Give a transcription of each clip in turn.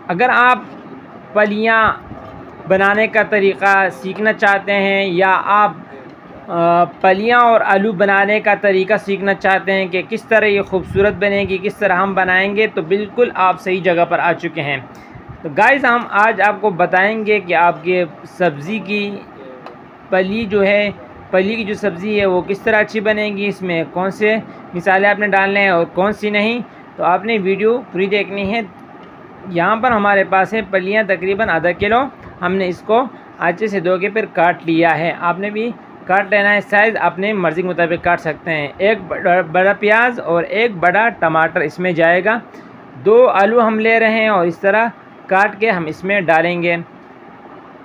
अगर आप फलियाँ बनाने का तरीक़ा सीखना चाहते हैं या आप फलियाँ और आलू बनाने का तरीक़ा सीखना चाहते हैं कि किस तरह ये खूबसूरत बनेगी, किस तरह हम बनाएंगे, तो बिल्कुल आप सही जगह पर आ चुके हैं। तो गाइस, हम आज आपको बताएंगे कि आपके सब्ज़ी की फली जो है, फली की जो सब्ज़ी है वो किस तरह अच्छी बनेगी, इसमें कौन से मिसाले आपने डालने हैं और कौन सी नहीं। तो आपने वीडियो पूरी देखनी है। यहाँ पर हमारे पास है फलियाँ तकरीबन आधा किलो। हमने इसको अच्छे से धो के फिर काट लिया है। आपने भी काट लेना है, साइज़ अपने मर्ज़ी के मुताबिक काट सकते हैं। एक बड़ा प्याज और एक बड़ा टमाटर इसमें जाएगा। 2 आलू हम ले रहे हैं और इस तरह काट के हम इसमें डालेंगे।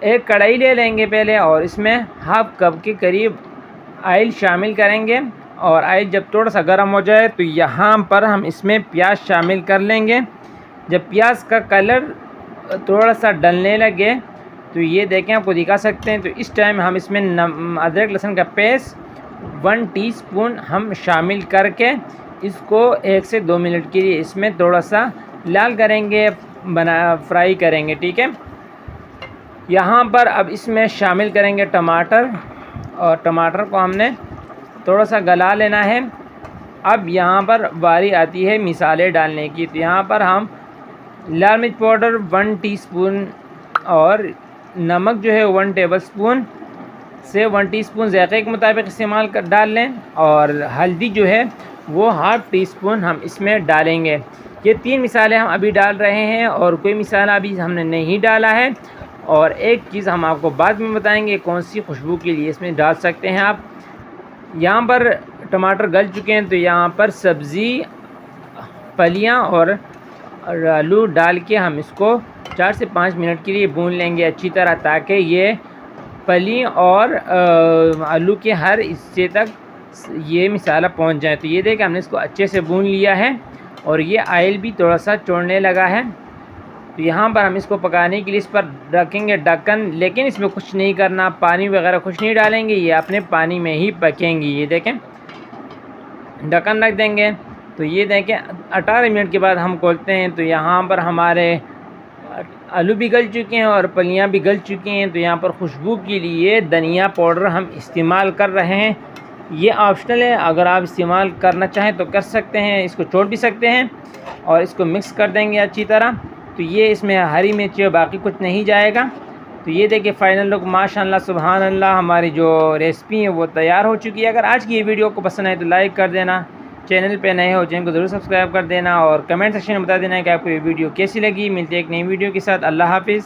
एक कढ़ाई ले लेंगे पहले और इसमें हाफ़ कप के करीब ऑयल शामिल करेंगे। और ऑयल जब थोड़ा सा गर्म हो जाए तो यहाँ पर हम इसमें प्याज शामिल कर लेंगे। जब प्याज का कलर थोड़ा सा डलने लगे तो ये देखें, आपको दिखा सकते हैं, तो इस टाइम हम इसमें अदरक लहसुन का पेस्ट 1 टीस्पून हम शामिल करके इसको 1 से 2 मिनट के लिए इसमें थोड़ा सा लाल करेंगे, फ्राई करेंगे। ठीक है। यहाँ पर अब इसमें शामिल करेंगे टमाटर, और टमाटर को हमने थोड़ा सा गला लेना है। अब यहाँ पर बारी आती है मिसाले डालने की। तो यहाँ पर हम लाल मिर्च पाउडर 1 टीस्पून और नमक जो है 1 टेबलस्पून से 1 टीस्पून ज़ायक़े के मुताबिक इस्तेमाल कर डाल लें। और हल्दी जो है वो ½ टीस्पून हम इसमें डालेंगे। ये 3 मिसाले हम अभी डाल रहे हैं और कोई मिसाला अभी हमने नहीं डाला है। और एक चीज़ हम आपको बाद में बताएंगे कौन सी खुशबू के लिए इसमें डाल सकते हैं आप। यहाँ पर टमाटर गल चुके हैं, तो यहाँ पर सब्ज़ी, फलियाँ और आलू डाल के हम इसको 4 से 5 मिनट के लिए भून लेंगे अच्छी तरह, ताकि ये फली और आलू के हर हिस्से तक ये मिसाला पहुंच जाए। तो ये देखिए, हमने इसको अच्छे से भून लिया है और ये ऑयल भी थोड़ा सा छोड़ने लगा है। तो यहाँ पर हम इसको पकाने के लिए इस पर रखेंगे ढक्कन, लेकिन इसमें कुछ नहीं करना, पानी वगैरह कुछ नहीं डालेंगे, ये अपने पानी में ही पकेंगी। ये देखें, ढक्कन रख देंगे। तो ये देखें 18 मिनट के बाद हम खोलते हैं, तो यहाँ पर हमारे आलू भी गल चुके हैं और फलियाँ भी गल चुकी हैं। तो यहाँ पर खुशबू के लिए धनिया पाउडर हम इस्तेमाल कर रहे हैं। ये ऑप्शनल है, अगर आप इस्तेमाल करना चाहें तो कर सकते हैं, इसको छोड़ भी सकते हैं। और इसको मिक्स कर देंगे अच्छी तरह। तो ये इसमें हरी मिर्ची और बाकी कुछ नहीं जाएगा। तो ये देखिए फाइनल लुक, माशाअल्लाह सुभान अल्लाह, हमारी जो रेसिपी है वो तैयार हो चुकी है। अगर आज की ये वीडियो को पसंद आए तो लाइक कर देना, चैनल पे नए हो चैनल को ज़रूर सब्सक्राइब कर देना और कमेंट सेक्शन में बता देना कि आपको ये वीडियो कैसी लगी। मिलते हैं एक नई वीडियो के साथ। अल्लाह हाफिज़।